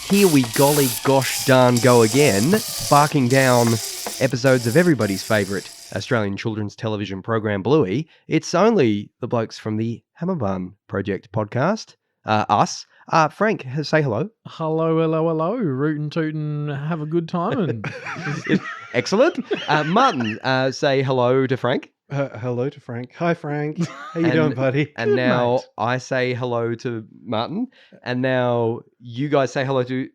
here we golly gosh darn go again, barking down episodes of everybody's favourite Australian children's television program, Bluey. It's only the blokes from the Hammerbun Project podcast, us. Frank, say hello. Hello. Rootin' tootin', have a good time. And Excellent. Martin, say hello to Frank. Hello to Frank. Hi, Frank. How you doing, buddy? And now I say hello to Martin. And now you guys say hello to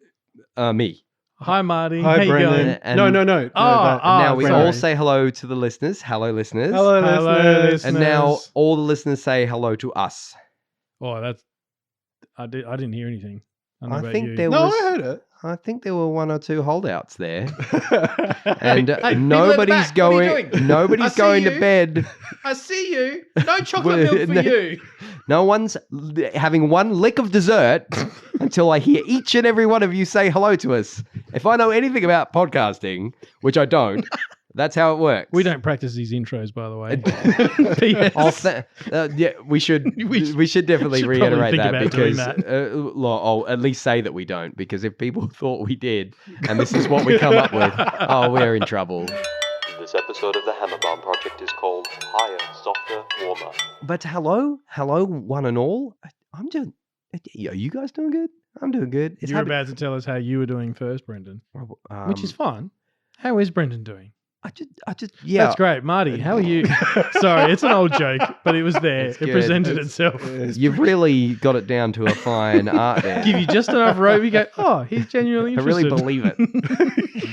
me. Hi, Marty. Hi, How you Brendan. going? And- No. And now we Brendan. all say hello to the listeners. Hello, listeners. Hello, Hello, listeners. listeners. And now all the listeners say hello to us. Oh, that's... I didn't hear anything. I don't know I about think you. there No, was... I heard it. I think there were one or two holdouts there. And Hey, people nobody's at the back, what are you going. doing? Nobody's I see going to you. bed. I see you. No chocolate milk for you. No one's having one lick of dessert until I hear each and every one of you say hello to us. If I know anything about podcasting, which I don't, that's how it works. We don't practice these intros, by the way. We should We definitely should probably reiterate think that about doing because I'll at least say that we don't, because if people thought we did and this is what we come up with, we're in trouble. This episode of the Hammerbomb Project is called Higher, Softer, Warmer. But hello, one and all. I'm doing. Are you guys doing good? I'm doing good. You're about to tell us how you were doing first, Brendan, which is fine. How is Brendan doing? I just, yeah. That's great. Marty, how are you? Sorry, it's an old joke, but it was there. It's It good. presented itself. You've really got it down to a fine art there. Give you just enough rope, you go, oh, he's genuinely I really interested. believe it.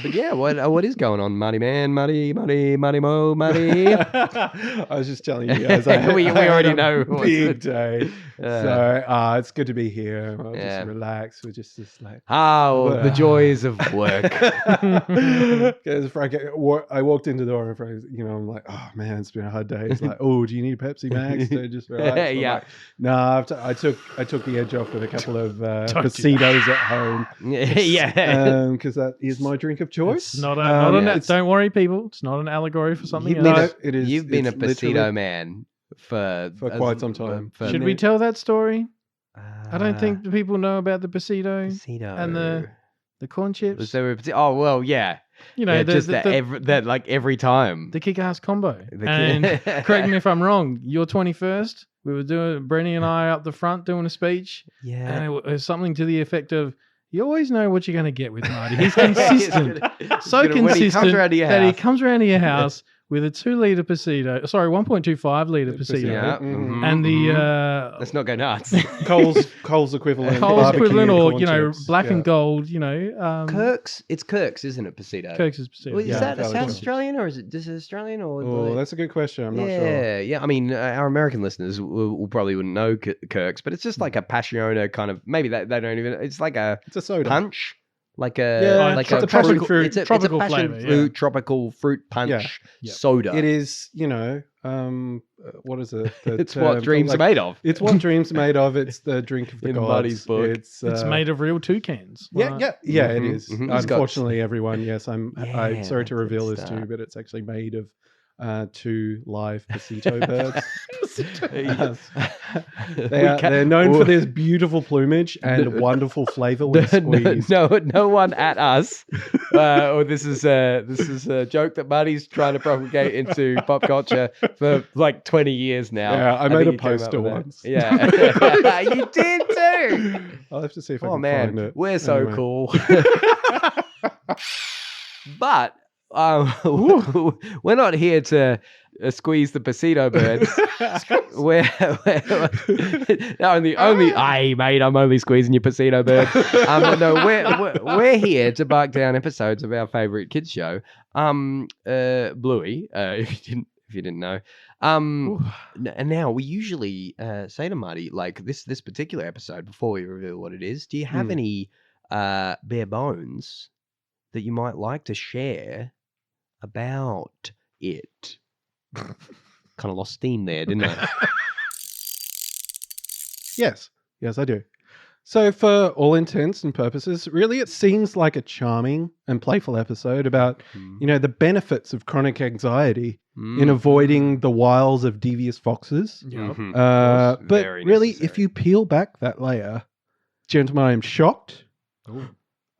But yeah, what is going on, Marty man, Marty Mo, Marty? I was just telling you guys. We I had already a know. Big day. Yeah. So it's good to be here. I'll Yeah. just relax. We're just like. The joys of work. Because Frank, I walked into the door and Frank, I'm like, oh man, it's been a hard day. It's like, oh, do you need Pepsi Max to just relax? I'm Yeah. like, no, I took the edge off with a couple of do Pasitos at home. Yeah. Because that is my drink of choice. It's not an, it's- don't worry, people. It's not an allegory for something You've else. been it is. You've been a it's literally- Pasito man for quite some time. Should we tell that story? I don't Uh, think the people know about the Pasito Pasito and the corn chips. So oh well, yeah. You know, Yeah, the, just the, that the, every time. the kick-ass combo. The And kick- correct me if I'm wrong, your 21st, we were doing, Brenny and I up the front doing a speech, Yeah. and it was something to the effect of, you always know what you're going to get with Marty. He's consistent. So When he comes consistent around to your that he house. comes around to your house with a 2-litre Pasito, sorry, 1.25 litre Pasito, Yeah. Mhm. and the Let's not go nuts. Coles equivalent. Coles barbecue equivalent, or corn you know, chips. black Yeah. and gold, you know, Kirk's, it's Kirk's, isn't it? Pasito. Kirk's Pasito. Well, is Yeah, that a Valley South Chips. Australian or is it Australian or? Oh, that's a good question. I'm not sure. Yeah. I mean, our American listeners will probably wouldn't know Kirk's, but it's just like a Passiona kind of. Maybe they don't even. It's like a It's a soda. punch, like Yeah, a it's a passion tropical fruit. It's a Tropical passion flavour, fruit, yeah. tropical fruit punch Yeah. Yep. soda. It is, what is it? The It's what term? dreams Like, are made of. It's what dreams are made of. It's the drink of the In gods. Marty's book. It's It's made of real toucans. Yeah, Right. yeah, it Mhm, is. mhm. It's got- Unfortunately, everyone. Yes, I'm Yeah, sorry to good reveal this to stuff. you, but it's actually made of 2 live Pasito birds. They're known for their beautiful plumage and wonderful flavor when squeezed. No one at us. Or this is a joke that Marty's trying to propagate into pop culture for like 20 years now. Yeah, I think made a he came up poster with that. once. Yeah, you did too. I'll have to see if I Oh can man, find it. we're so Anyway. cool. But we're not here to squeeze the Pasito birds. we're hey mate, I'm only squeezing your Pasito bird. But no, we're here to bark down episodes of our favorite kids show, Bluey. If you didn't know. And now we usually say to Marty, like this particular episode, before we reveal what it is, do you have any bare bones that you might like to share about it? Kind of lost steam there, didn't I? Yes, I do. So for all intents and purposes, really it seems like a charming and playful episode about, the benefits of chronic anxiety in avoiding the wiles of devious foxes. Mhm. But Very really, necessary. if you peel back that layer, gentlemen, I am shocked. Ooh.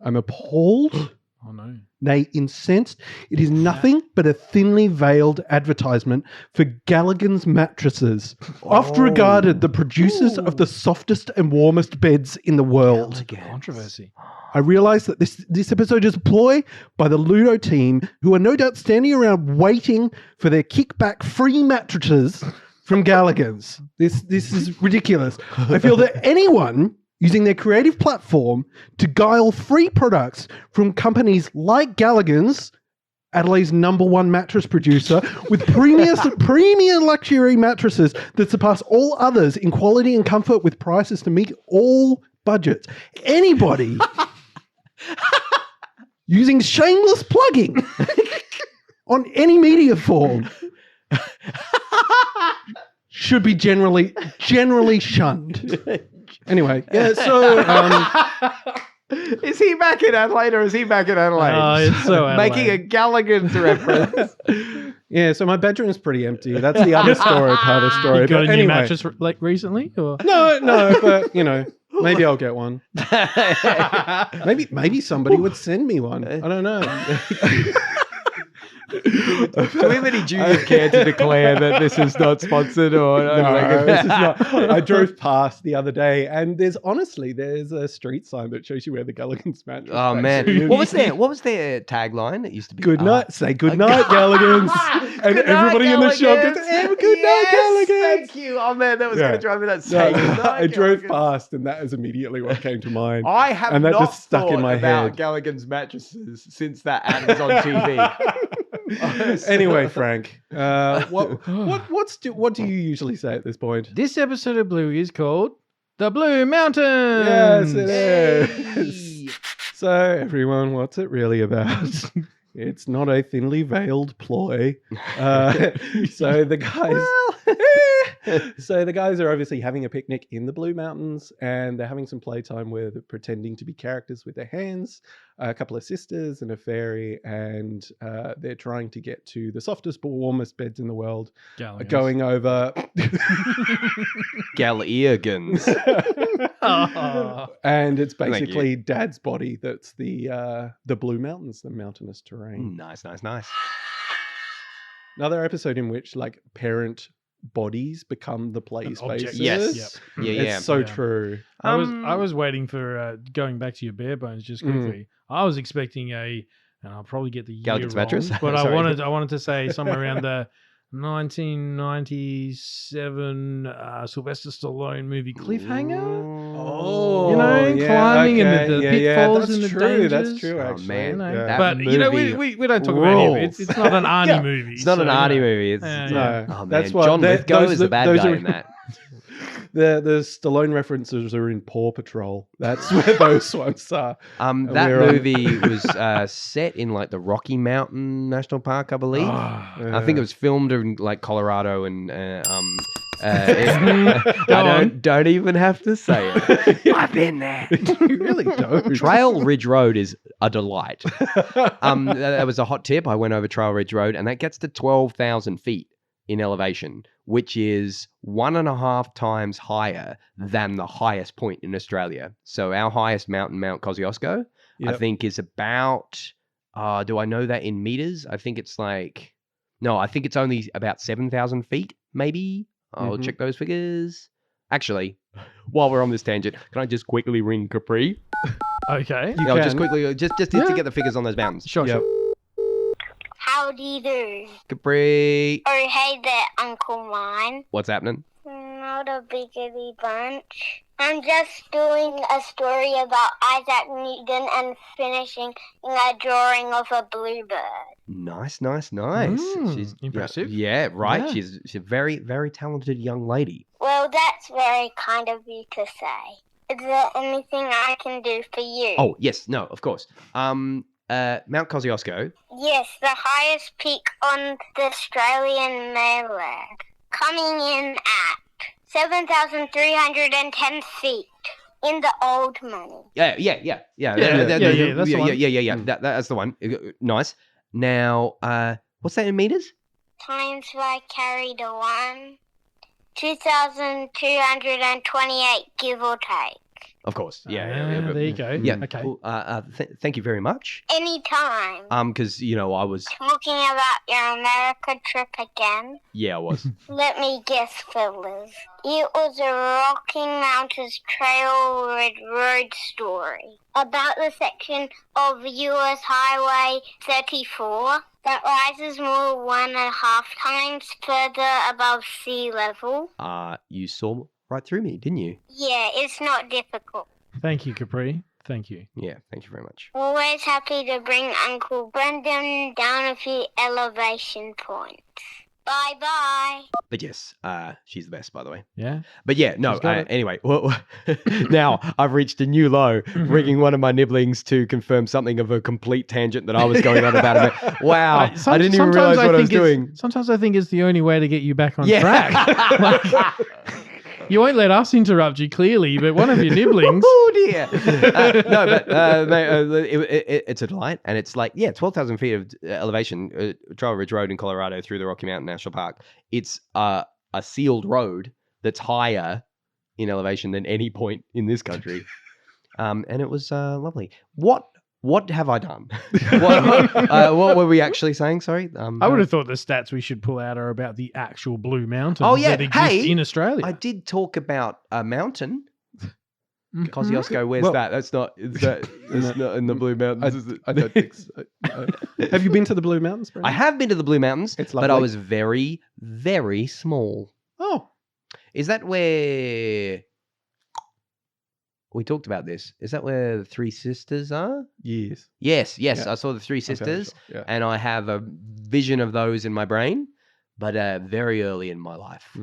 I'm appalled. Oh no. Nay, incensed. It is nothing but a thinly veiled advertisement for Galligan's mattresses, oft regarded the producers of the softest and warmest beds in the world. Controversy. I realise that this episode is a ploy by the Ludo team, who are no doubt standing around waiting for their kickback free mattresses from Galligan's. This is ridiculous. I feel that anyone using their creative platform to guile free products from companies like Galligan's, Adelaide's #1 mattress producer, with premium luxury mattresses that surpass all others in quality and comfort with prices to meet all budgets. Anybody using shameless plugging on any media form should be generally shunned. Anyway, yeah, so Is he back in Adelaide or is he back in Adelaide? Oh, it's so Adelaide. Making a Galligan's reference. yeah, so my bedroom's pretty empty. That's the other part of the story. You got But a new anyway, mattress like recently? Or? no, but maybe I'll get one. Maybe somebody would send me one. I don't know. Do we have any duty of care to declare that this is not sponsored or No, this is not. I drove past the other day, and there's a street sign that shows you where the Galligan's mattress. Oh man, factory is. what was their tagline? It used to be Good night. Say good night, Galligan's. And Good night, everybody in the shop goes, Galligan's. good night, Yes, Galligan's. Thank you. Oh man, that was Yeah. going to drive me nuts. No, Say good night, I drove Galligan's. past, and that is immediately what came to mind. I have And that not just stuck in thought my about head. Galligan's mattresses since that ad was on TV. Anyway, Frank, what do you usually say at this point? This episode of Bluey is called The Blue Mountains. Yes, it is. So, everyone, what's it really about? It's not a thinly veiled ploy. So the guys are obviously having a picnic in the Blue Mountains, and they're having some playtime where they're pretending to be characters with their hands. A couple of sisters and a fairy, and they're trying to get to the softest but warmest beds in the world. Galligan's. Going over. Galliagans. Oh. And it's Thank you. basically Dad's body that's the Blue Mountains, the mountainous terrain. Nice. Another episode in which like parent bodies become the play An spaces. object. Yes. Yep. Yeah. It's so Yeah. true. I was waiting for going back to your bare bones just quickly. I was expecting and I'll probably get the year Galligan's wrong, mattress? but I Sorry. wanted to say somewhere around the 1997 Sylvester Stallone movie Cliffhanger. Oh, You know, climbing and the pitfalls that's and the true. That's dangers. true, Oh, actually. man. You know, Yeah. That but you know, movie we don't talk about him. rules. It's not an Arnie Yeah. movie. It's not an so, arty you know. movie. It's Yeah, No, yeah. Oh, man. that's what John Lithgow is the bad those guy are- in that. The Stallone references are in Paw Patrol. That's where those ones are. That we're on- movie was set in like the Rocky Mountain National Park, I believe. I think it was filmed in like Colorado and don't even have to say it. I've been there. You really don't. Trail Ridge Road is a delight. That was a hot tip. I went over Trail Ridge Road, and that gets to 12,000 feet in elevation, which is 1.5 times higher than the highest point in Australia. So our highest mountain, Mount Kosciuszko, I Yep. think is about. Do I know that in meters? I think it's like. No, I think it's only about 7,000 feet, maybe. I'll Mhm. check those figures. Actually, while we're on this tangent, can I just quickly ring Capri? Okay. You No, just can. quickly, just to Yeah. get the figures on those mountains. Sure. Yep. Howdy do. Capri, Oh, hey there, Uncle Mine. what's happening? Not a biggity bunch. I'm just doing a story about Isaac Newton and finishing a drawing of a bluebird. Nice. She's Impressive. Yeah, right. Yeah. She's a very, very talented young lady. Well, that's very kind of you to say. Is there anything I can do for you? Oh yes, no, of course. Mount Kosciuszko. Yes, the highest peak on the Australian mainland. Coming in at 7,310 feet in the old money. Yeah. Yeah, that's the one. Yeah. That's the one. Nice. Now, what's that in meters? Times by carry to 1. 2,228, give or take. Of course. There you go. Yeah. Okay. Cool. Thank you very much. Anytime. Because I was. Talking about your America trip again. Yeah, I was. Let me guess, fellas. It was a Rocky Mountains Trailroad road story about the section of U.S. Highway 34 that rises more 1.5 times further above sea level. You saw right through me, didn't you? Yeah, it's not difficult. Thank you, Capri. Thank you. Yeah, thank you very much. Always happy to bring Uncle Brendan down a few elevation points. Bye-bye. But yes, she's the best, by the way. Yeah. But yeah, no. She's got it. Anyway, now I've reached a new low, ringing one of my nibblings to confirm something of a complete tangent that I was going on about. Wow, I didn't even realize what I was doing. Sometimes I think it's the only way to get you back on Yeah. track. Like, you won't let us interrupt you, clearly, but one of your nibblings. Oh dear. No, but it's a delight, and it's like 12,000 feet of elevation, Trail Ridge Road in Colorado through the Rocky Mountain National Park. It's a sealed road that's higher in elevation than any point in this country, and it was lovely. What have I done? What were we actually saying? Sorry. I would have thought the stats we should pull out are about the actual Blue Mountains Oh, yeah. that exist Hey, in Australia. I did talk about a mountain. Mhm. Kosciuszko, where's Well- that? That's not. It's not in the Blue Mountains. is it? I don't think so. Have you been to the Blue Mountains, I Brendan? have been to the Blue Mountains, It's but I lovely. was very, very small. Oh, Is that where we talked about this? Is that where the Three Sisters are? yes. Yes. Yeah. I saw the Three I'm fairly Sisters, sure, yeah. and I have a vision of those in my brain, but very early in my life.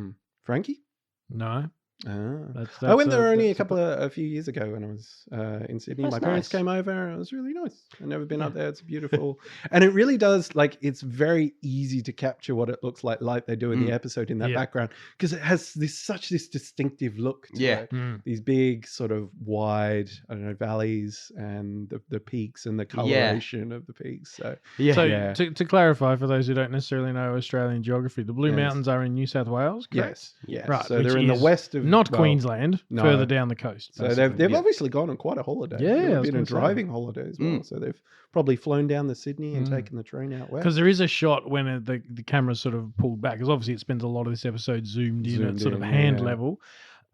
Frankie? No. Ah. That's I went there only that's a few years ago when I was in Sydney. That's My parents nice. came over, and it was really nice. I've never been up there. It's beautiful, and it really does. Like, it's very easy to capture what it looks like they do in the episode in that Yeah. background, because it has such this distinctive look to Yeah. it. Mm. These big, sort of wide, I don't know, valleys and the peaks and the coloration of the peaks. So Yeah. So Yeah. to clarify, for those who don't necessarily know Australian geography, the Blue Yes. Mountains are in New South Wales, correct? yes, yes. Right, So which they're in the is west of Not well, Queensland, no. further down the coast. So basically. they've Yeah. obviously gone on quite a holiday. Yeah, I They've was been on gonna say. driving holiday as well. So they've probably flown down to Sydney and Mm. taken the train out west. Because there is a shot when the camera's sort of pulled back, because obviously it spends a lot of this episode zoomed in at Zoomed sort of in, hand yeah. level,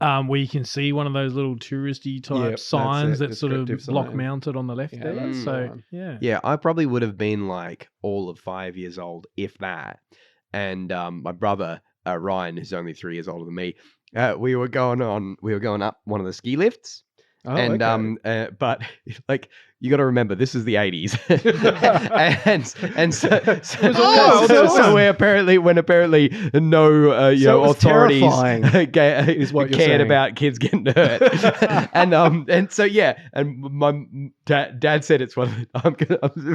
where you can see one of those little touristy type Yep, that's signs it, that's sort of descriptive block sign. mounted on the left Yeah, there. that's the So one. yeah. Yeah, I probably would have been like all of 5 years old, if that. And my brother Ryan, who's only 3 years older than me, we were going up one of the ski lifts, Oh, and okay. but like you got to remember, this is the 80s, and so we apparently no So it was authorities terrifying, is what you're cared saying. about kids getting hurt, and so yeah, and my dad said it's one of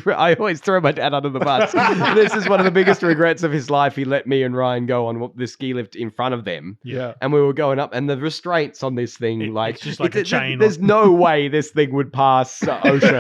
I always throw my dad under the bus. This is one of the biggest regrets of his life. He let me and Ryan go on the ski lift in front of them. Yeah. And we were going up, and the restraints on this thing, It's just like a chain There's no way this thing would pass OSHA,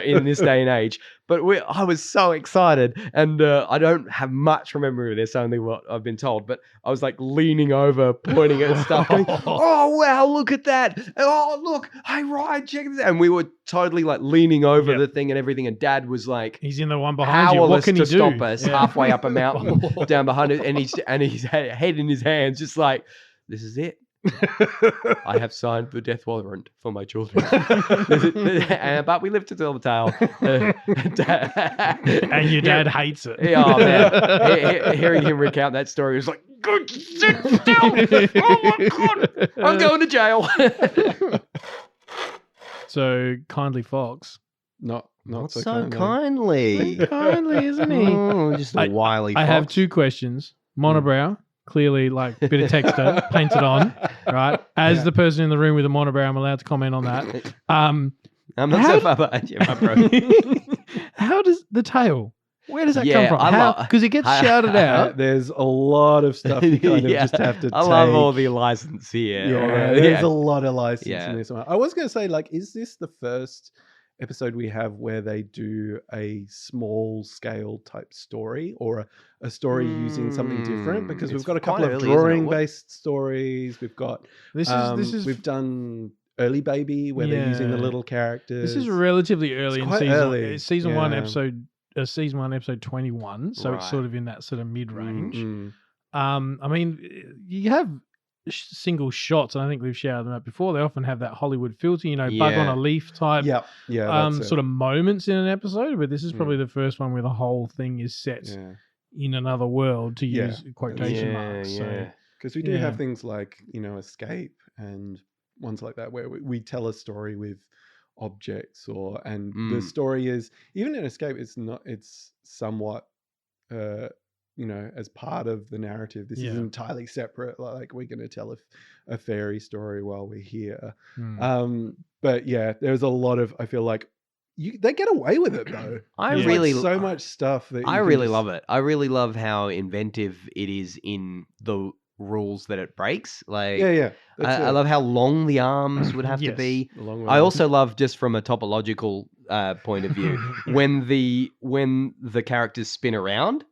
in this day and age. But I was so excited, and I don't have much memory of this, only what I've been told. But I was like leaning over, pointing at stuff, going, "Oh wow, look at that! Oh look, hey Ryan, check this out!" And we were totally like leaning over Yep. the thing and everything. And Dad was like, He's in the one behind you. What powerless can he to do? stop us Yeah. halfway up a mountain down behind it, and he's head in his hands, just like, "This is it. I have signed the death warrant for my children." But we lived to tell the tale. And your dad hates it. Yeah, oh, man. Hearing him recount that story was like, "Good, sit still! Oh my God, I'm going to jail." So kindly Fox. Not so, so kindly. kindly. Kindly, isn't he? Oh, just a wily I have fox. 2 questions. Monobrow, clearly like a bit of texture painted on, right? As the person in the room with a monobrow, I'm allowed to comment on that. I'm not How- so far behind you, my bro. How does the tail? Where does that Yeah, come I from? lo- Because it gets shouted out. There's a lot of stuff you kind of Yeah, just have to I love take. all the license here. Yeah, All the- there's yeah. a lot of license Yeah. in this one. I was going to say, like, is this the first episode we have where they do a small scale type story or a story using something different, because we've It's got a couple quite of early, isn't it? drawing based stories. We've got This is we've done Early Baby where they're using the Yeah. little characters. This is relatively early in quite season. early, It's season one yeah. season 1 episode 21. So it's Right. sort of in that sort of mid range. Mm. I mean, you have single shots, and I think we've shouted them out before. They often have that Hollywood filter, bug on Yeah. a leaf type. Yep. Yeah. That's sort of moments in an episode, but this is Mm. probably the first one where the whole thing is set Yeah. in another world, to Yeah. use quotation marks. So Yeah. Because we do have Yeah. things like, Escape and ones like that where we tell a story with objects and the Mm. story is, even in Escape, it's somewhat, as part of the narrative. This is Yeah. entirely separate. Like we're going to tell a fairy story while we're here. mm. But yeah, there's a lot of, I feel like they get away with it though. I There's really so much stuff that I really love it. I really love how inventive it is in the rules that it breaks. Like, Yeah. I love how long the arms would have to Yes. be. The long I run. also love, just from a topological point of view, when the characters spin around.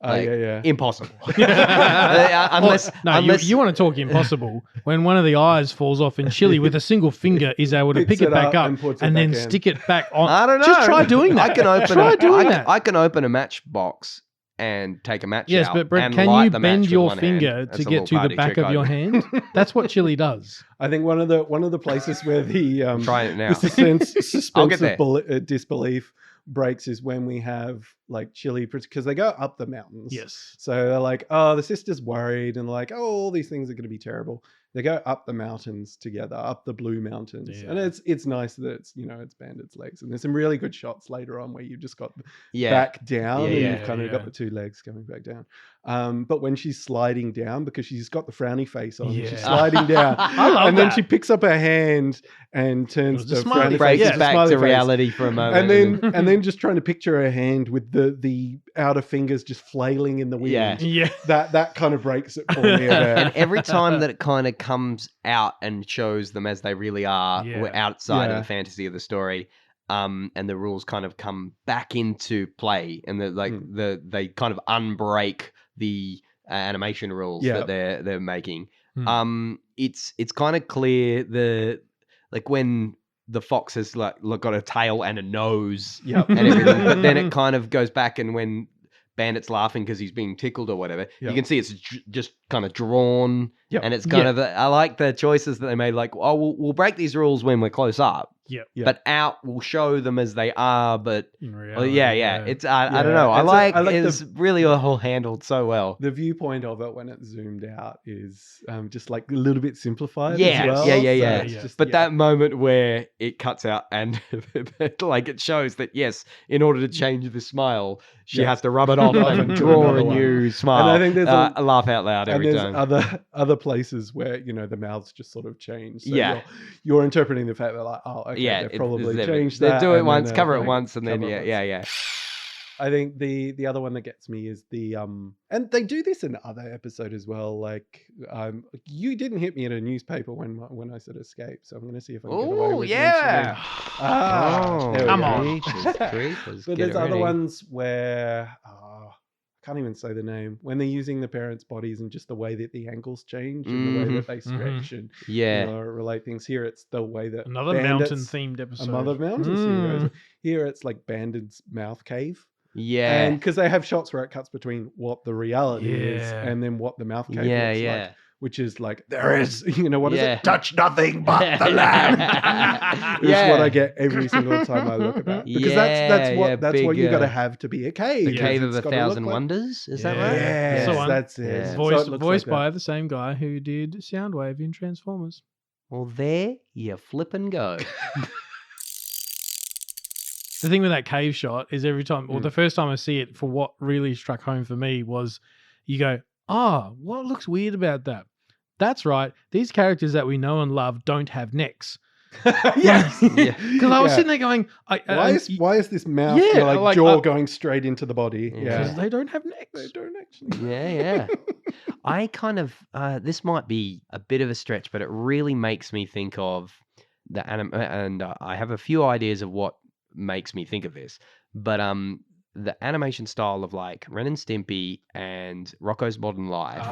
like, yeah. Impossible. Well, unless you want to talk impossible when one of the eyes falls off and Chili with a single finger is able to Picks pick it back up and puts it and then back in. stick it back on. I don't know. Just try doing that. I can open. Try doing that. I can open a matchbox and take a match Yes, out. but Brett, and can light you the match bend with your one hand. finger That's to a get little to the party back trick of your I- hand? That's what Chili does. I think one of the places where the I'm trying it now. the suspense there. of disbelief breaks is when we have like Chili, because they go up the mountains. Yes. So they're like, oh, the sister's worried, and they're like, oh, all these things are going to be terrible. They go up the mountains together, up the Blue Mountains, and Yeah. it's nice that it's Bandit's legs, and there's some really good shots later on where you've just got Yeah. back down, and Yeah, you've kind of got yeah. the two legs coming back down. But when she's sliding down, because she's got the frowny face on, she's Yeah. sliding down, I love and then that. she picks up her hand and turns It was a the smiley frowny face. Breaks face Yeah. into a back smiley to face. reality for a moment. And then just trying to picture her hand with the outer fingers just flailing in the wind. Yeah. Yeah. That kind of breaks it for me. and About. every time that it kind of comes out and shows them as they really are, Yeah. we're outside of Yeah. the fantasy of the story, and the rules kind of come back into play, and they kind of unbreak the animation rules Yeah. that they're making. Hmm. It's kind of clear when the fox has got a tail and a nose Yep. and everything, but then it kind of goes back, and when Bandit's laughing because he's being tickled or whatever, Yep. you can see it's just kind of drawn. Yep. And it's kind of, I like the choices that they made. Like, oh, we'll break these rules when we're close up, Yep. Yeah. but out we'll show them as they are. But In well, reality, yeah. It's I don't Yeah, know. I like it's it's really all handled so well. The viewpoint of it when it's zoomed out is just like a little bit simplified. Yeah, as well. yeah. So it's Yeah. just- But yeah. that moment where it cuts out and like it shows that yes, in order to change the smile, she Yes. has to rub it off Rub and it to draw another a one. new smile. And I think there's I laugh out loud and every there's time. other places where the mouths just sort of change. So Yeah. you're interpreting the fact that like, oh, okay, Yeah, they probably they changed They that. do it and once, then, cover it like, once, and then cover it yeah. once. I think the other one that gets me is the and they do this in other episode as well. Like you didn't hit me in a newspaper when I said escape, so I'm going to see if I can get away Oh with yeah. mentioning- there we come go. on. Creepers, But get there's it other ready. ones where I can't even say the name, when they're using the parents' bodies and just the way that the angles change and the way that they stretch and Yeah. relate things. Here it's the way that Another Bandits- mountain themed episode. Another mountain series. Here it's like Bandit's mouth cave. Yeah. And because they have shots where it cuts between what the reality is Yeah. and then what the mouth cave Yeah, looks yeah. like, which is like, there is, what is Yeah. it? Touch nothing but the land. Is what I get every single time I look at that. Because that's what you got to have to be a cave. The because Cave of it's a gotta look Thousand like- Wonders. Is that Yeah. right? Yes, So on. that's it. Yeah. So it Voiced looks voiced like by the same guy who did Soundwave in Transformers. Well, there you flip and go. The thing with that cave shot is every time, or Mm. the first time I see it, for what really struck home for me was you go, what looks weird about that? That's right. These characters that we know and love don't have necks. yes. Yeah. Because I was sitting there going, Why is this mouth Yeah, like like, jaw going straight into the body? Yeah. Yeah. because they don't have necks. They don't actually. Yeah. I kind of this might be a bit of a stretch, but it really makes me think of the anime, and I have a few ideas of what makes me think of this. But the animation style of like Ren and Stimpy and Rocko's Modern Life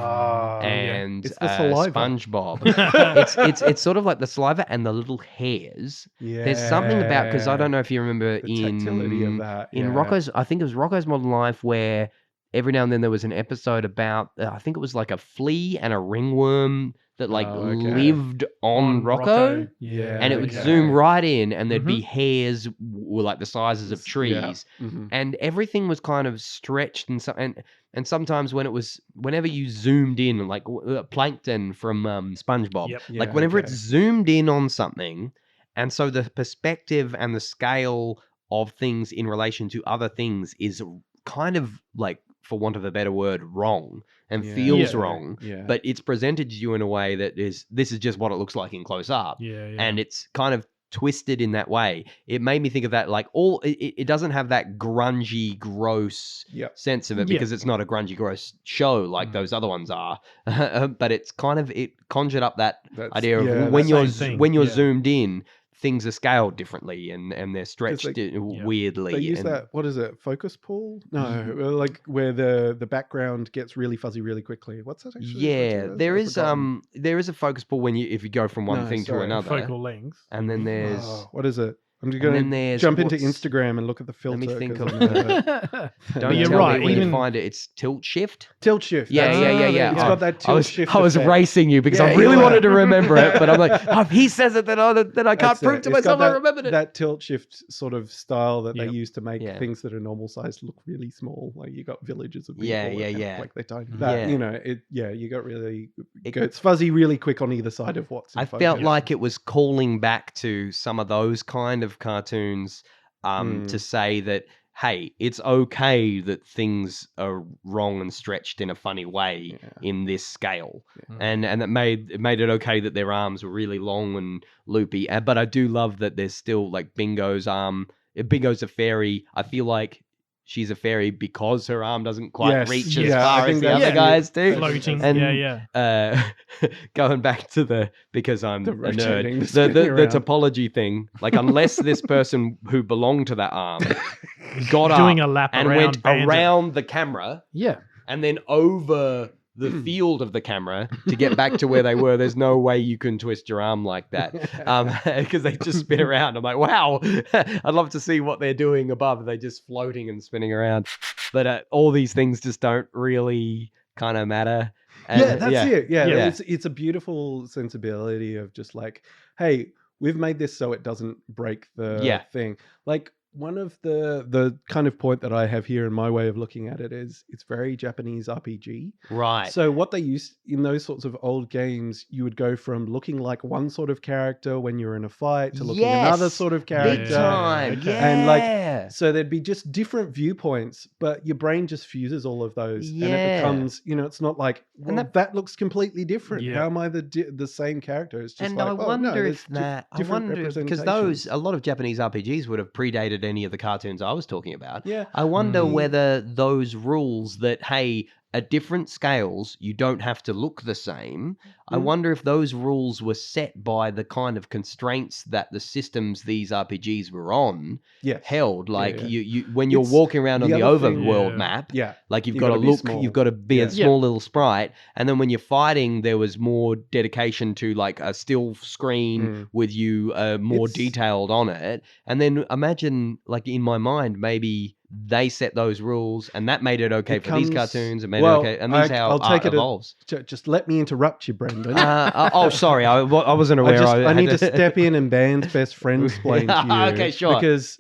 and It's the saliva. SpongeBob. it's sort of like the saliva and the little hairs. Yeah. There's something about, because I don't know if you remember the tactility of that. in Rocko's, I think it was Rocko's Modern Life, where every now and then there was an episode about, I think it was like a flea and a ringworm that like Oh, okay. lived on Rocco. Yeah. And it would okay. zoom right in, and there'd be hairs were like the sizes of Yeah. trees, Mhm. and everything was kind of stretched, and sometimes whenever you zoomed in, like Plankton from SpongeBob, Yep. like Yeah, whenever okay. it's zoomed in on something, and so the perspective and the scale of things in relation to other things is kind of like, for want of a better word, wrong and Yeah. feels Yeah. wrong. Yeah. But it's presented to you in a way that this is just what it looks like in close up, Yeah. and it's kind of twisted in that way. It made me think of that, like it doesn't have that grungy, gross Yep. sense of it, Yeah. because it's not a grungy, gross show like those other ones are. But it's kind of, it conjured up that That's- idea of yeah, when the you're same thing, when you're yeah. zoomed in, things are scaled differently and they're stretched weirdly. They use and, that. What is it? Focus pull? No, like where the background gets really fuzzy really quickly. What's that actually? Yeah, there I've is forgotten. there is a focus pull if you go from one No, thing sorry. to another, Focal length. and then there's Oh, what is it? I'm just and going then to there's jump into what's- Instagram and look at the filter. Let me think 'cause of I know that. Don't But you're tell right. me when Even you find it. It's tilt shift. Tilt shift. Yeah, that's yeah, it. yeah, yeah. It's I- got that tilt shift. I was effect. racing you because Yeah, I you really were. wanted to remember it, but I'm like, oh, if he says it, then I can't That's prove it. to It's got myself I that- remembered it. That tilt shift sort of style that Yep. they use to make Yeah. things that are normal size look really small. Like you got villages of people. Yeah, that yeah, kind of yeah. Like they tiny. Mhm. That, Yeah. you know, you got really. It- It's fuzzy really quick on either side of what's. In I focus. felt like it was calling back to some of those kind of cartoons to say that, hey, it's okay that things are wrong and stretched in a funny way Yeah. in this scale, Yeah. and that made it okay that their arms were really long and loopy. But I do love that there's still like Bingo's arm. Bingo's a fairy. I feel like she's a fairy because her arm doesn't quite Yes, reach yeah, as I far think as the that's other it. guys do. Floating. And, yeah. Going back to because I'm The a rotating, the nerd, spinning the around. topology thing, like unless this person who belonged to that arm got Doing up a lap and around went Bandit. around the camera Yeah. and then over the field of the camera to get back to where they were, there's no way you can twist your arm like that, because they just spin around. I'm like, wow, I'd love to see what they're doing above. They're just floating and spinning around, but all these things just don't really kind of matter. And, Yeah, that's it. Yeah, Yeah. it's a beautiful sensibility of just like, hey, we've made this so it doesn't break the thing. Like one of the kind of point that I have here in my way of looking at it is it's very Japanese RPG. Right. So what they used in those sorts of old games, you would go from looking like one sort of character when you're in a fight to looking another Yes, sort of Big character. time. Okay. Yeah. And, like, So there'd be just different viewpoints, but your brain just fuses all of those, and it Yeah. becomes, it's not like, well, And that looks completely different. Yeah. How am I the same character? It's just and like, I oh, wonder no, if there's that, I different wonder because representations. a lot of Japanese RPGs would have predated any of the cartoons I was talking about. Yeah. I wonder Mm. whether those rules that, hey, at different scales, you don't have to look the same. I Mm. wonder if those rules were set by the kind of constraints that the systems these RPGs were on Yes. held. Like yeah. you when you're It's walking around on the the other thing- overworld Yeah. map, Yeah. like you've You got to gotta be look, small. you've got to be Yeah. a small little sprite. And then when you're fighting, there was more dedication to like a still screen Mm. with you more It's- detailed on it. And then imagine, like in my mind, maybe they set those rules and that made it okay It for these comes- cartoons. It made well, it okay. And this is how I'll art take it as- evolves. Just let me interrupt you, Brendan. Sorry, I wasn't aware. I had need to step in and Band's best friend explain to you. Okay, sure. Because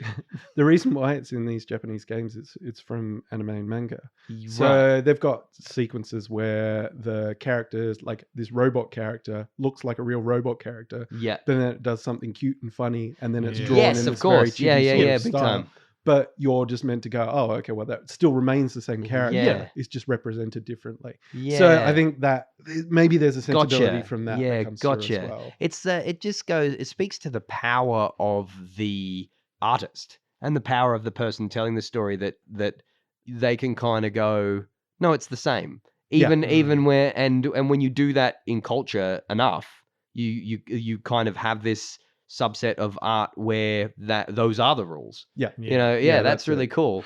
the reason why it's in these Japanese games is it's from anime and manga. Right. So they've got sequences where the characters, like this robot character, looks like a real robot character. Yeah. Then it does something cute and funny, and then it's Yeah. drawn Yes, in of this very course. Yeah, chibi yeah, sort of yeah. Big style. time. But you're just meant to go, oh, okay, well, that still remains the same character. Yeah. It's just represented differently. Yeah. So I think that maybe there's a sensibility Gotcha. from that. Yeah, that comes through gotcha. as well. It's it just goes. It speaks to the power of the artist and the power of the person telling the story that they can kind of go, no, it's the same. Yeah. Even where and when you do that in culture enough, you kind of have this subset of art where those are the rules. Yeah. You know, Yeah, that's that's really it. cool.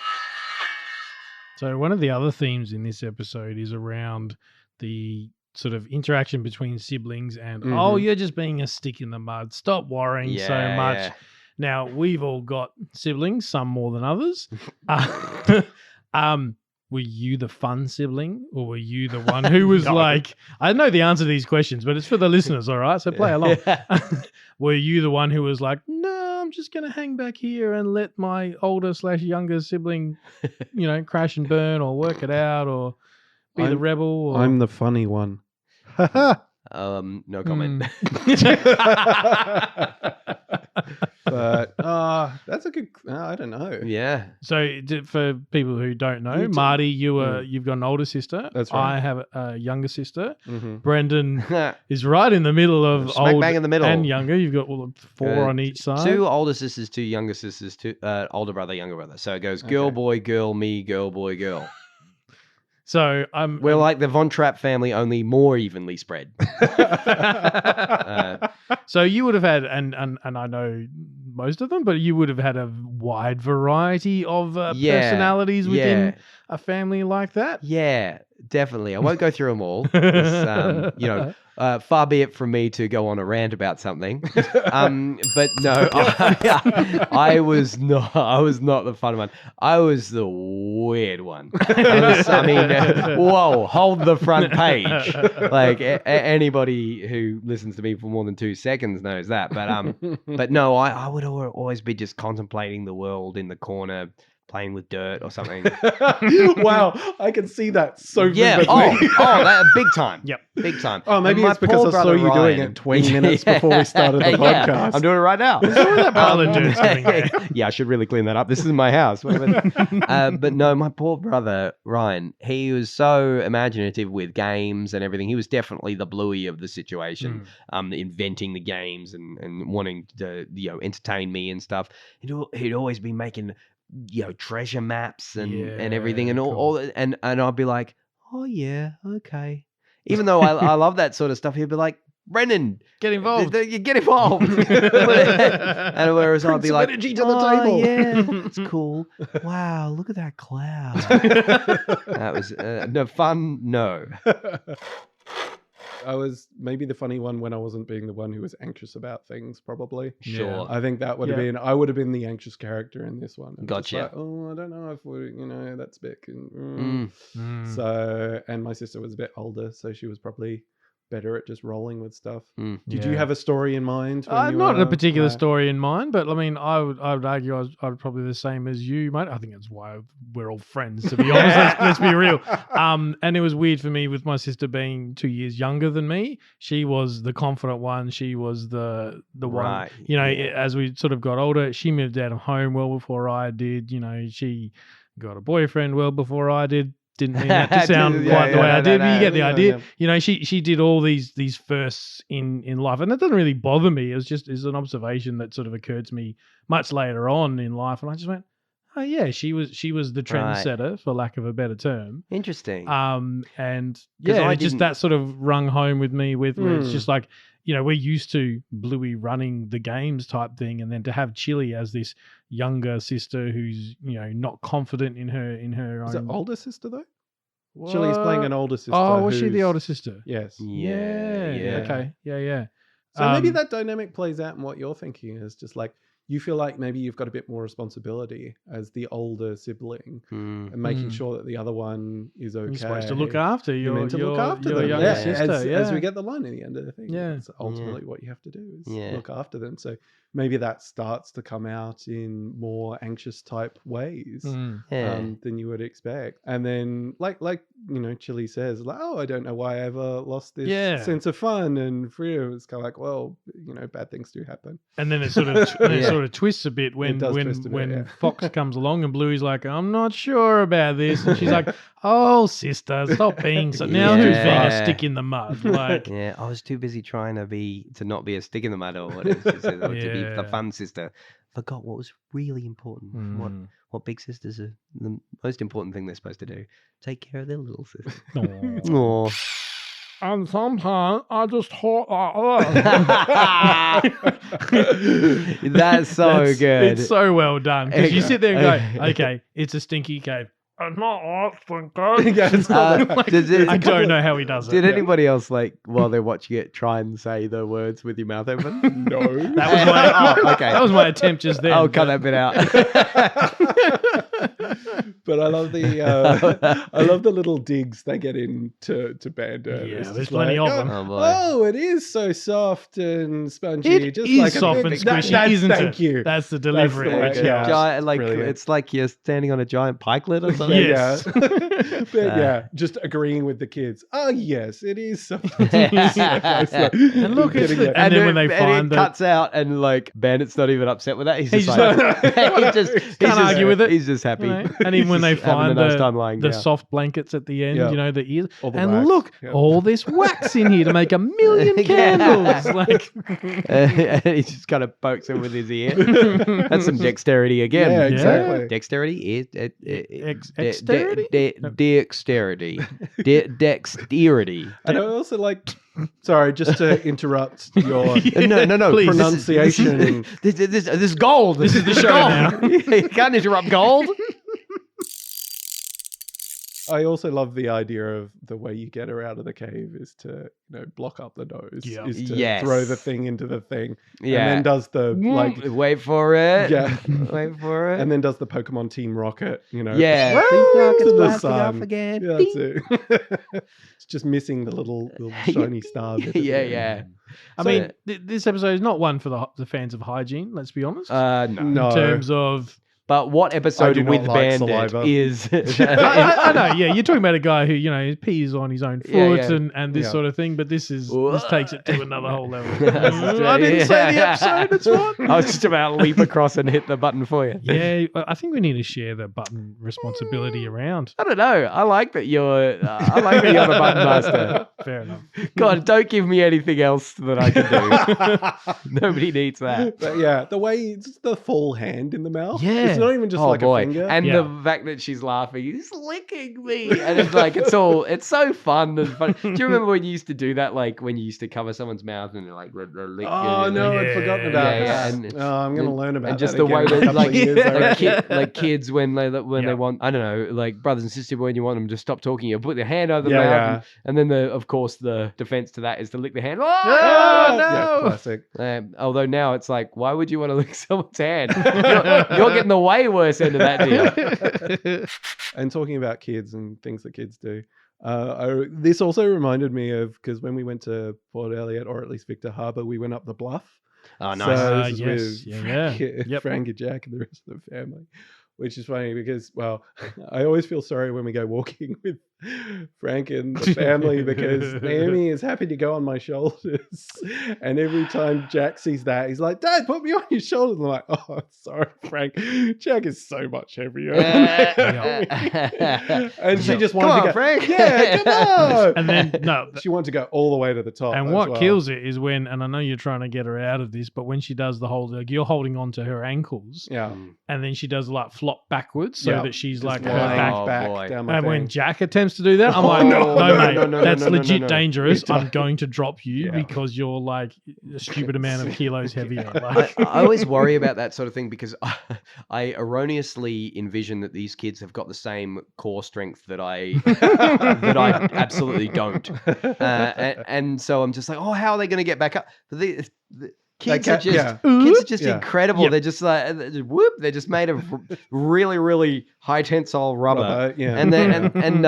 So one of the other themes in this episode is around the sort of interaction between siblings and, oh, Mhm. you're just being a stick in the mud. Stop worrying so Yeah, much. yeah. Now, we've all got siblings, some more than others. Were you the fun sibling, or were you the one who was No. like, I know the answer to these questions, but it's for the listeners, all right? So play along. Were you the one who was like, no, I'm just going to hang back here and let my older/younger sibling, crash and burn or work it out or be the I'm- rebel? Or... I'm the funny one. No comment. But that's a good. I don't know. Yeah. So for people who don't know, You t- Marty, you've got an older sister. That's right. I have a younger sister. Mm-hmm. Brendan is right in the middle of Smack old bang in the middle. and younger. You've got 4 on each side. 2 older sisters, 2 younger sisters, 2 older brother, younger brother. So it goes girl, Okay. boy, girl, me, girl, boy, girl. So I'm We're like the Von Trapp family, only more evenly spread. So you would have had, and I know most of them, but you would have had a wide variety of personalities within a family like that. Yeah, definitely. I won't go through them all. 'Cause, far be it from me to go on a rant about something. But no, I was not the fun one. I was the weird one. Whoa, hold the front page. Like anybody who listens to me for more than 2 seconds knows that. But no, I would always be just contemplating the world in the corner, playing with dirt or something. Wow, I can see that so Yeah. vividly. That big time. Yep. Big time. Oh, maybe And my it's because poor I saw brother you doing Ryan- it 20 minutes before we started the Yeah, podcast. I'm doing it right now. that pile of dirt's doing there? Yeah, I should really clean that up. This is my house. But no, my poor brother Ryan, he was so imaginative with games and everything. He was definitely the Bluey of the situation, inventing the games and wanting to entertain me and stuff. He'd always be making treasure maps and everything and all and I'd be like, oh yeah, okay. Even though I love that sort of stuff, he'd be like, Brendan, Get involved. you get involved. And whereas I'd be some like, energy to the table." yeah, it's cool. Wow, look at that cloud. That was no fun. No. I was maybe the funny one when I wasn't being the one who was anxious about things, probably. Sure. I think that would have been, I would have been the anxious character in this one. I'm just Gotcha. like, oh, I don't know if we, that's big. And, Mm. So, and my sister was a bit older, so she was probably better at just rolling with stuff. Mm. Did you have a story in mind? when you Not were- a particular No. story in mind, but I mean, I would argue I was probably the same as you, mate. I think that's why we're all friends, to be honest. let's be real. And it was weird for me with my sister being 2 years younger than me. She was the confident one. She was the one. Right. As we sort of got older, she moved out of home well before I did. She got a boyfriend well before I did. Didn't mean that to sound Yeah, quite the way yeah, I did, but you get the yeah, idea. yeah. She did all these firsts in life, and that doesn't really bother me. It's an observation that sort of occurred to me much later on in life, and I just went, oh yeah, she was the trendsetter, for lack of a better term. Interesting. And 'Cause yeah, I it just didn't- that sort of rung home with me where it's Hmm. just like, we're used to Bluey running the games type thing, and then to have Chili as this younger sister who's not confident in her Is it own. older sister, though? Chili's playing an older sister. Oh, was she the who's- older sister? Yes. Yeah. Okay. Yeah. So maybe Um, that dynamic plays out in what you're thinking is just like you feel like maybe you've got a bit more responsibility as the older sibling Mm. and making Mm. sure that the other one is okay. You're supposed to look after You're your meant to look after your them. younger Yeah, sister. As we get the line at the end of the thing. Yeah. That's ultimately what you have to do is Yeah. look after them. So maybe that starts to come out in more anxious type ways. Mm. Yeah. Than you would expect, and then like Chili says, like, oh, I don't know why I ever lost this Yeah. sense of fun and freedom. It's kind of like, well, bad things do happen. And then it sort of Yeah. sort of twists a bit when does twist a bit, yeah. Fox comes along and Bluey's like, I'm not sure about this, and she's like, oh sister, stop being so. Now who's being a Yeah. stick in the mud? Like, Yeah, I was too busy trying to not be a stick in the mud or whatever she said, or to be the Yeah. fun sister. Forgot what was really important. Mm. What big sisters are the most important thing they're supposed to do. Take care of their little sister. Aw. Aw. And sometimes I just talk That's so good. It's so well done. Because you sit there and go, Okay. okay, it's a stinky cave. It's not I think good. Yeah, it's not Uh, did it- I don't know how he does it. Did anybody else, like, while they're watching it, try and say the words with your mouth open? No. That was my Oh, okay. That was my attempt just then. I'll cut that bit out. But I love the little digs they get into Banda. Yeah, It's there's just plenty of like, them. Oh, boy. Oh, it is so soft and spongy. It just is like a soft big- and squishy, that's- isn't thank it? you. That's the delivery. the way- Richard. yeah. Giant, like Brilliant. it's like you're standing on a giant pikelet or something. Yes. Yeah. But yeah, just agreeing with the kids. Oh yes, it is soft. And look, it's the- and then when they find it that- cuts out, and like Bandit's not even upset with that. He's He's just just like, he's Can't argue with it. He's just happy. You know, and even when they He's having a find nice time lying the down. soft blankets at the end, Yeah. you know, the ears. All the And wax, look, yeah. all this wax in here to make a million Yeah. candles. Like, And he just kind of pokes him with his ear. That's some dexterity again. Yeah, Yeah. exactly. Dexterity is Dexterity? dexterity. Dexterity. And I also like. Sorry, just to interrupt your No. Please. pronunciation. This is gold. This is the show now. You can't interrupt gold. I also love the idea of the way you get her out of the cave is to, block up the nose. Yeah. Is to Yes. throw the thing into the thing. Yeah. And then does the like Wait for it. Yeah. Wait for it. and then does the Pokemon Team Rocket, yeah. to the blasting off sun. again. Yeah, that's it. It's just missing the little shiny star. bit at the Yeah, end. yeah. I So- mean, this episode is not one for the fans of hygiene, let's be honest. No. No. In terms of. But what episode do not with like Bandit saliva. is? I know, yeah. You're talking about a guy who, pees on his own foot Yeah, yeah. and this Yeah. sort of thing, but this takes it to another whole level. That's I didn't say the yeah. episode, it's fine. I was just about to leap across and hit the button for you. Yeah, I think we need to share the button responsibility around. I don't know. I like that you're. I like that you're the button master. Fair enough. God, don't give me anything else that I can do. Nobody needs that. But yeah, the way it's the full hand in the mouth. Yeah. It's not even just Oh like boy. a finger. And Yeah. the fact that she's laughing, he's licking me, and it's like it's so fun and funny. Do you remember when you used to do that, like when you used to cover someone's mouth and like the lick? Oh no, Yeah. I'd forgotten about Yeah, yeah, that. and- Oh, I'm gonna learn about and just that the again way in a that couple of like, years, I reckon. like kids when they Yeah. want, I don't know, like brothers and sisters when you want them to stop talking, you put their hand over the Yeah, mouth, yeah. and then of course the defense to that is to lick the hand. Oh, Yeah, no! classic. Although now it's like, why would you want to lick someone's hand? You're getting the way worse end of that deal. And talking about kids and things that kids do, this also reminded me of because when we went to Port Elliot, or at least Victor Harbour, we went up the bluff. Oh, So nice. this is Yes. with Yeah. Yep. Frank and Jack and the rest of the family, which is funny because, well, I always feel sorry when we go walking with Frank and the family because Naomi is happy to go on my shoulders. And every time Jack sees that, he's like, Dad, put me on your shoulders. And I'm like, oh, sorry, Frank. Jack is so much heavier. And she just wanted Come to on, go, Frank. yeah, come on. And then, no. She wanted to go all the way to the top. And as what well. kills it is when, and I know you're trying to get her out of this, but when she does the whole, like you're holding on to her ankles, Yeah. and then she does like flop backwards so Yeah. that she's Just like her lying back. Oh, back boy. down my And when thing. Jack attempts to do that, I'm Oh, like, no, no, no, mate, no, no, that's no, no, legit no. dangerous. It I'm does. going to drop you Yeah. because you're like a stupid amount of kilos heavier. I, Like, I always worry about that sort of thing because I erroneously envision that these kids have got the same core strength that I absolutely don't, and so I'm just like, oh, how are they going to get back up? But the kids are just kids are just Yeah. incredible. Yep. They're just like whoop. They're just made of really really high tensile rubber. Yeah. And then and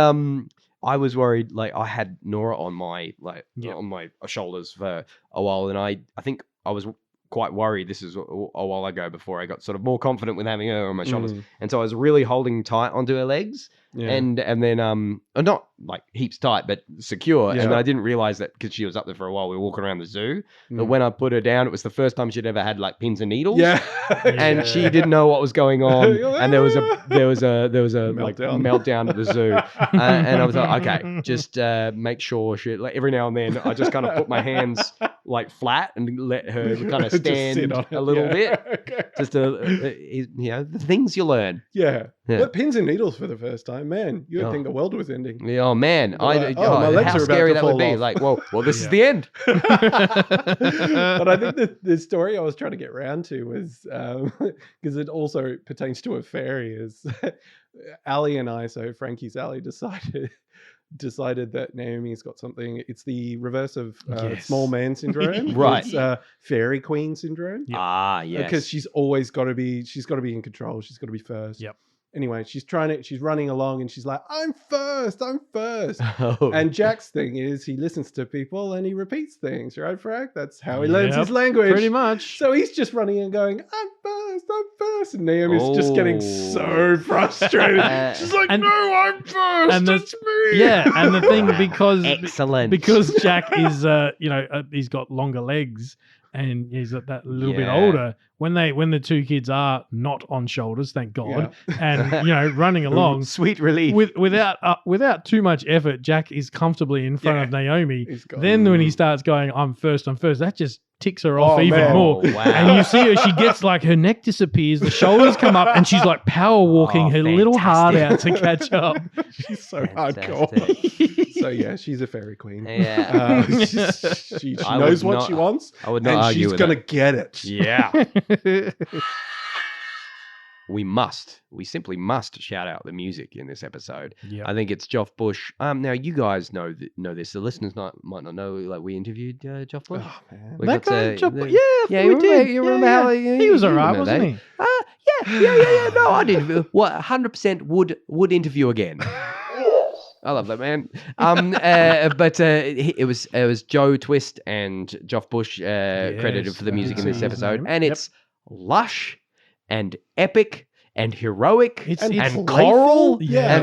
I was worried, like I had Nora on my Yep. on my shoulders for a while, and I think I was quite worried. This is a while ago before I got sort of more confident with having her on my shoulders, and so I was really holding tight onto her legs, Yeah. and then not like heaps tight, but secure. Yeah. And then I didn't realize that because she was up there for a while. We were walking around the zoo, but Mm. when I put her down, it was the first time she'd ever had like pins and needles. Yeah. And she didn't know what was going on, and there was a like Meltdown. meltdown at the zoo, and I was like, okay, just make sure she like every now and then I just kind of put my hands like flat and let her kind of stand on it, a little yeah. bit. Okay. Just the things you learn. Yeah. Yeah. But pins and needles for the first time, man. You would Oh. think the world was ending. Yeah, oh man, You're like, oh, my legs how are about scary to that would fall be. off. Like, well, this is Yeah. the end. But I think the story I was trying to get round to was because it also pertains to a fairy. Is Ali and I, so Frankie's Ali, decided that Naomi's got something. It's the reverse of Yes. small man syndrome. Right. It's fairy queen syndrome. Yep. Ah, yes. Because she's always got to be. She's got to be in control. She's got to be first. Yep. Anyway, she's running along and she's like, I'm first. Oh. And Jack's thing is he listens to people and he repeats things, right, Frank? That's how he learns his Yep, language. Pretty much. So he's just running and going, I'm first. And Naomi's just getting so frustrated. She's like, And- no, I'm first. and the- it's me. Yeah, and the thing Excellent. because Jack is he's got longer legs and he's that little bit Yeah. older. When the two kids are not on shoulders, thank God, and running along sweet relief. without too much effort, Jack is comfortably in front Yeah. of Naomi. He's got- Then when he starts going, I'm first, that just ticks her off Oh, even man. more. Oh, wow. And you see her, she gets like her neck disappears, the shoulders come up, and she's like power walking Oh, her little heart out to fantastic. catch up. She's so Fantastic. hardcore. So yeah, she's a fairy queen. Yeah. She I knows would what not- she wants, I would not and argue she's with gonna that. get it. Yeah. We simply must shout out the music in this episode. Yeah. I think it's Geoff Bush. Now you guys know this. The listeners might not know. Like we interviewed Geoff Bush. Oh man. We That got guy, to- Job- the- yeah, yeah, we you remember- did. you remember how he was you alright, remember wasn't that? he? Yeah. No, I did. What? 100% would interview again. I love that man. But it was Joe Twist and Geoff Bush credited Yes, for the music in that's this his episode, name. and Yep. it's lush and epic and heroic It's and playful. choral. Yeah.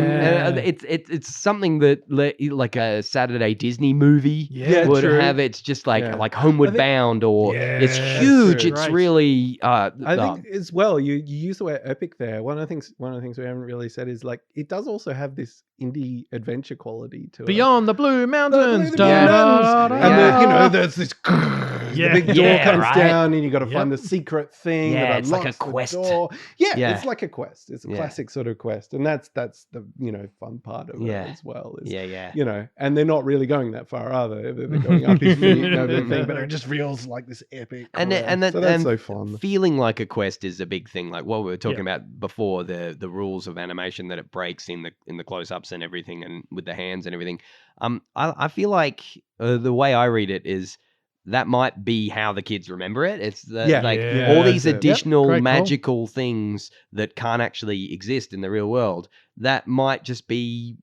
And it's something that like a Saturday Disney movie Yeah, would true. have. It's just like Yeah. Homeward I think- Bound, or it's Yeah, huge. true. It's Right. really I think as well, you use the word epic there. One of the things we haven't really said is like it does also have this indie adventure quality to it. Beyond the Blue Mountains. The Da, Blue da, Mountains. da, And da. there's this Yeah. the big door Yeah, comes right. down and you got to Yep. find the secret thing Yeah, that it's like a unlocks the quest. door. Yeah, Yeah. it's like a quest. It's a Yeah. classic sort of quest, and that's the fun part of Yeah. it as well. Is, yeah. and they're not really going that far, are they? They're going up his feet and everything, but it just feels like this epic. And quest. and that so that's and so fun. feeling like a quest is a big thing. Like what we were talking Yeah. about before, the rules of animation that it breaks in the close ups and everything, and with the hands and everything. I feel like the way I read it is that might be how the kids remember it. It's Yeah. like Yeah, all these that's it. Yep, additional great call. magical things that can't actually exist in the real world. That might just be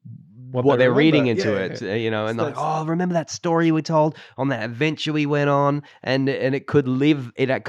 what they they're reading remember. into Yeah, it, and So like, that's- oh, remember that story we told on that adventure we went on, and it could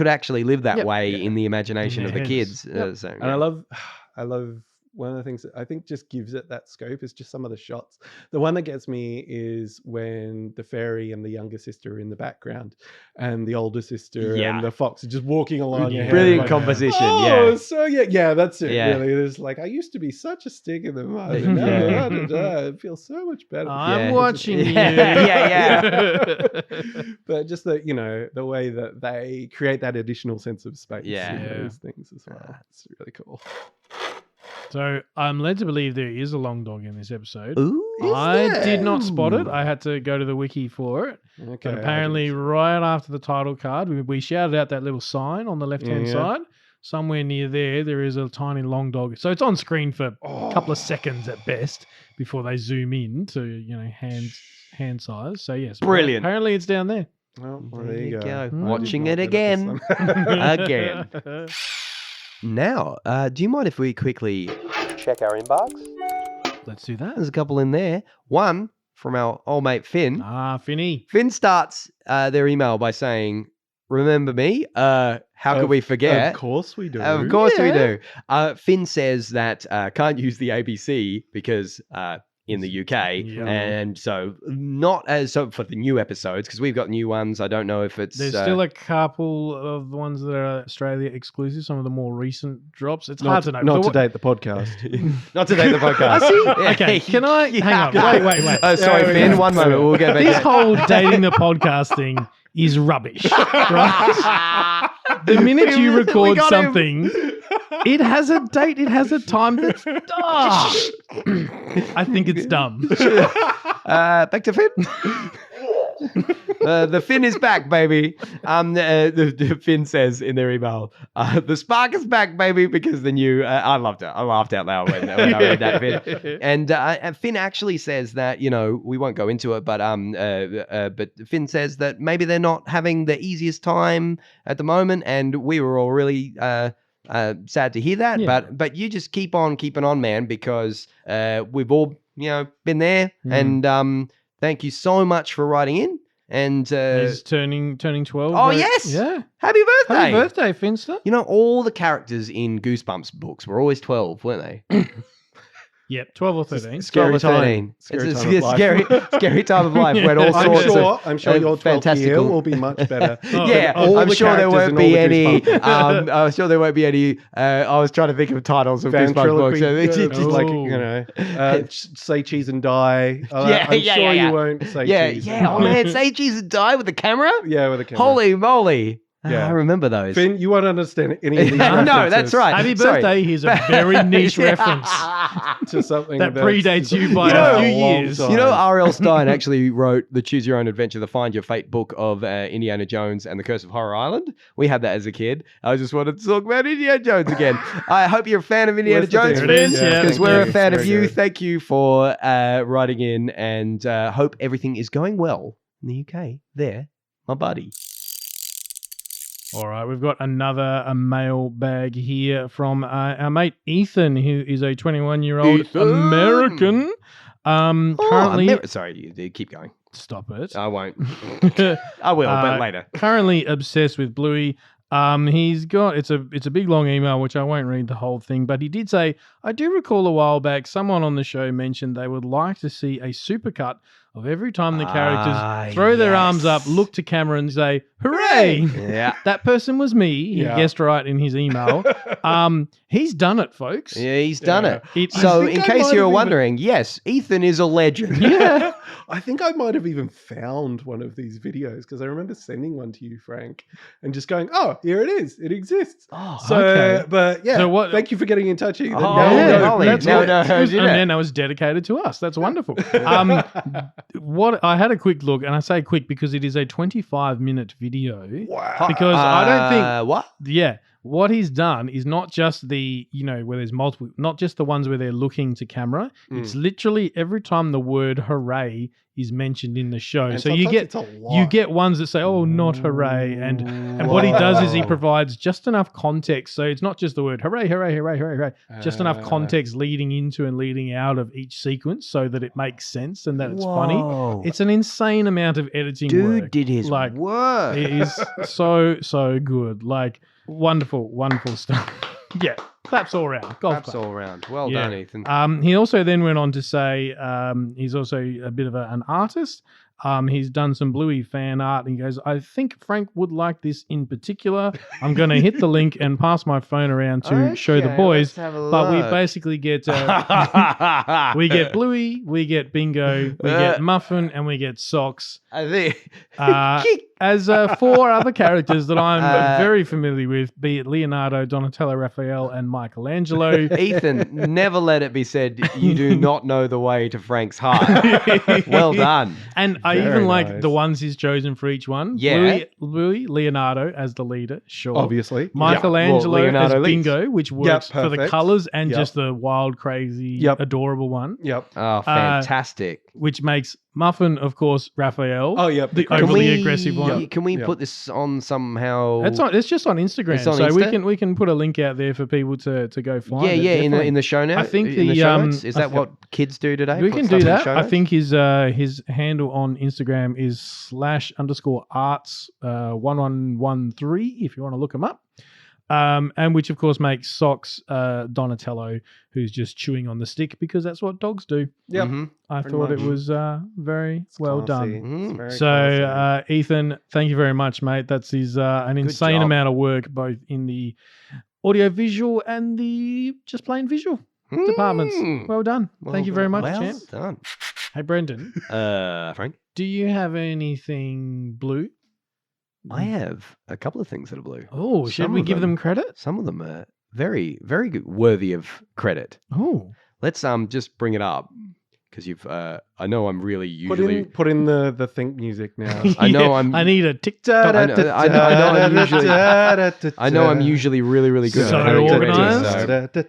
actually live that Yep. way Yeah. in the imagination In of the their kids. heads. So, And I love one of the things that I think just gives it that scope is just some of the shots. The one that gets me is when the fairy and the younger sister are in the background, and the older sister Yeah. and the fox are just walking along. Yeah. ahead, brilliant like, composition. Oh, Yeah, so yeah, that's it. Yeah. Really, it's like I used to be such a stick in the mud. Yeah. And now it feels so much better. I'm Yeah. watching you. Yeah. But just the way that they create that additional sense of space Yeah. in Yeah. those things as well. It's really cool. So I'm led to believe there is a long dog in this episode. Ooh, I did not spot it. Ooh. I had to go to the wiki for it. Okay. But apparently, right after the title card, we shouted out that little sign on the left-hand Yeah. side. Somewhere near there is a tiny long dog. So it's on screen for a couple of seconds at best before they zoom in to hand size. So yes, Brilliant. Apparently, it's down there. Well, There you go. I did Watching not it notice this again. one. now, do you mind if we quickly check our inbox? Let's do that. There's a couple in there. One from our old mate Finn. Finny. Finn starts their email by saying, "Remember me? How could we forget?" Of course we do. Of course we Yeah. do. Finn says that can't use the ABC because in the UK, Yeah. and so not as so for the new episodes because we've got new ones. I don't know if it's There's still a couple of the ones that are Australia exclusive. Some of the more recent drops. It's hard to know. Not The to date the podcast. not to date the podcast. I see. Okay, can I hang on? Wait. Oh, sorry, Yeah, Finn. yeah. One moment. We'll go back. This to- whole dating the podcast thing is rubbish. Right? The minute you We record got him. something, it has a date, it has a time that's I think it's dumb. Back to Finn. The Finn is back, baby. The Finn says in their email, the spark is back, baby, because the new. I loved it. I laughed out loud when I read that, Finn. And Finn actually says that we won't go into it, but Finn says that maybe they're not having the easiest time at the moment, and we were all really sad to hear that. Yeah. But you just keep on keeping on, man, because we've all been there, and thank you so much for writing in. And He's turning 12. oh yes, Yeah. happy birthday! Happy birthday, Finster. All the characters in Goosebumps books were always 12, weren't they? Yep, 12 or 13. Scary 12 or time. 13. Scary It's time of life. scary time of life when all I'm sorts of I'm sure your 12th year fantastical will be much better. Oh, yeah, all I'm the sure there characters won't in be all the any. Goosebumps. I'm sure there won't be any. I was trying to think of titles of Goosebumps books. Ventriloquy, like Oh. say cheese and die. Yeah, I'm yeah, sure yeah. you won't say yeah, cheese. yeah. Oh man, say cheese and die with the camera. Yeah, with a camera. Holy moly! Yeah. I remember those. Finn, you won't understand any of these. No, that's references right. Happy Sorry. birthday. Here's a very niche reference To something that that's predates you by a a few few years. R.L. Stein actually wrote the Choose Your Own Adventure, the Find Your Fate book of Indiana Jones and the Curse of Horror Island. We had that as a kid. I just wanted to talk about Indiana Jones again. I hope you're a fan of Indiana Where's the Jones, thing? There it is, Finn, yeah. because thank we're you. a fan of Very you. good. Thank you for writing in, and hope everything is going well in the UK. There, my buddy. All right, we've got a mail bag here from our mate Ethan, who is a 21-year-old Ethan! American. Currently, Sorry, you keep going. stop it. I won't. I will, but later. Currently obsessed with Bluey. He's got it's a big long email which I won't read the whole thing, but he did say, I do recall a while back someone on the show mentioned they would like to see a supercut of every time the characters throw their arms up, yes. look to camera and say, hooray! Yeah. That person was me. He Yeah. guessed right in his email. He's done it, folks. Yeah, he's done Yeah. it. I So, think in I case might you were have wondering, yes, Ethan is a legend. Yeah. I think I might have even found one of these videos because I remember sending one to you, Frank, and just going, "Oh, here it is. It exists." Oh, So, okay. but yeah, So what- thank you for getting in touch, Ethan. Oh, Now yeah, we know Holly, that's now it. we know. And you know. then that was dedicated to us. That's wonderful. What I had a quick look, and I say quick because it is a 25-minute video. Wow. Because I don't think What? Yeah. What he's done is not just the, where there's multiple, not just the ones where they're looking to camera. It's literally every time the word hooray is mentioned in the show. And so you sometimes get it's a lot. you get ones that say, oh, not hooray. And what he does is he provides just enough context. So it's not just the word hooray, hooray, hooray, hooray, hooray. Just enough context leading into and leading out of each sequence so that it makes sense and that it's funny. Whoa. It's an insane amount of editing Dude work. did his like, work. it is so good. Like wonderful stuff. Yeah, claps all around. Golf Claps clap. all around. Well Yeah. done, Ethan. He also then went on to say he's also a bit of an artist. He's done some Bluey fan art, and he goes, I think Frank would like this in particular. I'm going to hit the link and pass my phone around to show the Okay, boys. let's have a But we look. basically get we get Bluey, we get Bingo, we get Muffin, and we get Socks. I think. Uh, as 4 other characters that I'm very familiar with, be it Leonardo, Donatello, Raphael, and Michelangelo. Ethan, never let it be said you do not know the way to Frank's heart. Well done. And I Very even like nice. the ones he's chosen for each one. Yeah. Louis, Leonardo as the leader, sure. Obviously. Michelangelo Well, Leonardo as leads. Bingo, which works for the perfect. colors and Yep. just the wild, crazy, Yep. adorable one, Yep. Oh, fantastic. which makes Muffin, of course, Raphael. Oh, yep. The Can overly aggressive one. Can we Yep. put this on somehow? It's just on Instagram, It's on so Insta? we can put a link out there for people to go find. Yeah, it, yeah, definitely. in the show notes. I think in the the, show um, notes. Is I that think- what kids do today? We Put can stuff do in the that. show I notes? think his handle on Instagram is /_arts 1113 if you want to look him up. And which of course makes Socks Donatello, who's just chewing on the stick because that's what dogs do. Yep. Mhm. I Pretty thought it much. was very It's well classy. done. Mm. It's very So, classy. Ethan, thank you very much, mate. That's an insane job. amount of work, both in the audio visual and the just plain visual departments. Mm. Well done. Thank you very much, well champ. done. Hey, Brendan, Frank? do you have anything blue I have a couple of things that are blue. Oh, should Some we of give them credit? Some of them are very, very good, worthy of credit. Oh, Let's just bring it up because you've. I know I'm really usually. Put in the think music now. I know Yeah, I'm. I need a tick. I know I'm usually. I know I'm usually really, really good. So at having credit, organised.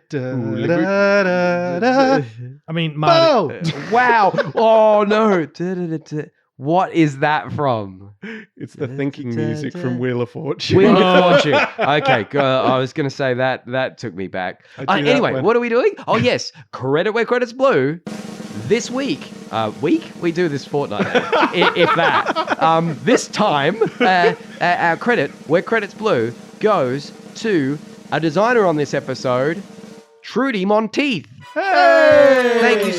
I mean, Marty. Wow! Oh no! What is that from? It's the thinking music from Wheel of Fortune. Wheel of Fortune. Okay, I was going to say that took me back. I do that Anyway, when- what are we doing? Oh yes, credit where credit's blue. This week, we do this fortnightly, if that. This time, our credit where credit's blue goes to a designer on this episode, Trudy Monteith. Hey! Thank you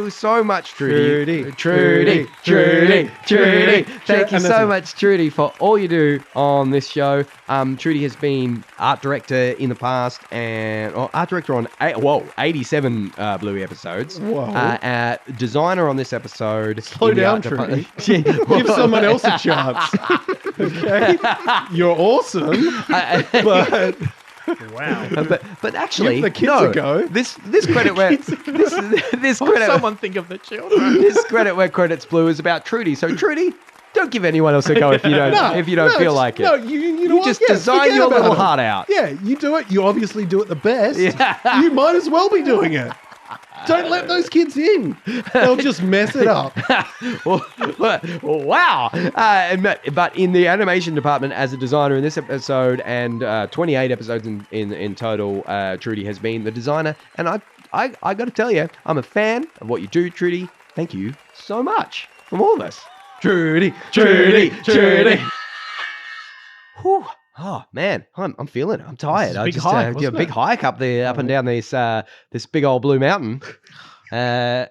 so much, Trudy. Trudy. Thank you And so listen. much, Trudy, for all you do on this show. Trudy has been art director in the past art director on 87 Bluey episodes. Whoa. Designer on this episode. Slow in the down, art Trudy. department. Give someone else a chance. Okay? You're awesome, but Wow. But actually, give the kids no. a go. This credit where this Why credit someone think of the children? this credit where credit's blue is about Trudy. So Trudy, don't give anyone else a go if you don't feel like it. No, you know You what? just Yeah, design forget your about little it. heart out. Yeah, you do it. You obviously do it the best. Yeah. You might as well be doing it. Don't let those kids in. They'll just mess it up. Wow. But in the animation department, as a designer in this episode and 28 episodes in total, Trudy has been the designer. And I got to tell you, I'm a fan of what you do, Trudy. Thank you so much from all of us. Trudy. Whew. Oh man, I'm feeling it. I'm tired. This is a I big just hike, a wasn't big it? hike up and down this big old blue mountain. Hey,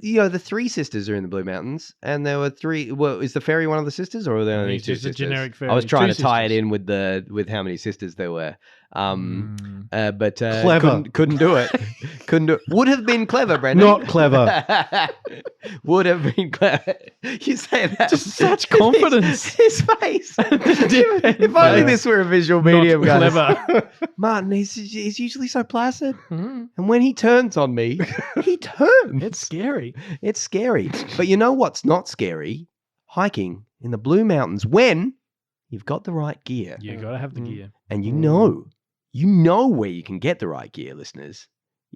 the three sisters are in the Blue Mountains, and there were three. Well, is the fairy one of the sisters, or are there only It's two just a sisters? generic fairy. I was trying Two to tie it sisters. in with how many sisters there were. But Clever. couldn't do it. Couldn't do it. Would have been clever, Brendan. Not clever. Would have been clever. You say that. Just such confidence. His face. If only this were a visual medium, Not guys. clever. Martin, he's usually so placid. Mhm. And when he turns on me, he turns. It's scary. It's scary. But you know what's not scary? Hiking in the Blue Mountains when you've got the right gear. You gotta have the gear. And you know where you can get the right gear, listeners.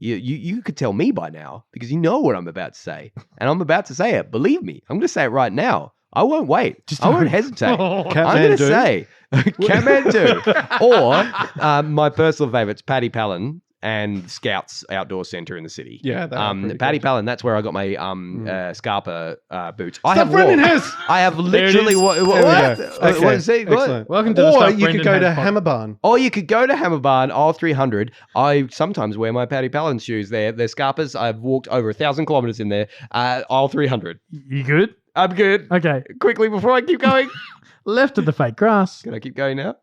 You could tell me by now because you know what I'm about to say. And I'm about to say it. Believe me, I'm going to say it right now. I won't wait. I won't hesitate. I'm going to say Kathmandu. Or my personal favorites, Paddy Palin and Scouts Outdoor Centre in the city. Yeah, that are pretty Paddy good. Palin, that's where I got my Scarpa boots. Stuff Brendan has. I have There it literally is. what? There we What? go. What Okay, is it? What? excellent. Welcome to the Or Stuff you Brendan could go to has pod- Hammer Barn. Or you could go to Hammer Barn, aisle 300. I sometimes wear my Paddy Palin shoes there. They're Scarpas. I've walked over 1,000 kilometers in there. Aisle 300. You good? I'm good. Okay. Quickly before I keep going. Left of the fake grass. Can I keep going now?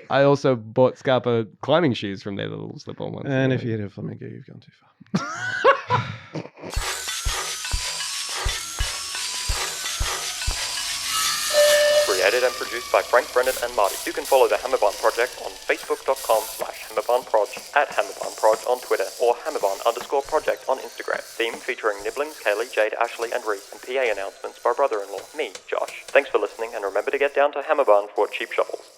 I also bought Scarpa climbing shoes from their little slip-on ones. And if you hit a flamingo, you've gone too far. Created and produced by Frank, Brendan and Marty. You can follow the Hammerbarn Project on facebook.com/HammerbarnProj, at HammerbarnProj on Twitter, or Hammerbarn_project on Instagram. Theme featuring Nibblings, Kaylee, Jade, Ashley and Reese, and PA announcements by brother-in-law, me, Josh. Thanks for listening, and remember to get down to Hammerbarn for cheap shovels.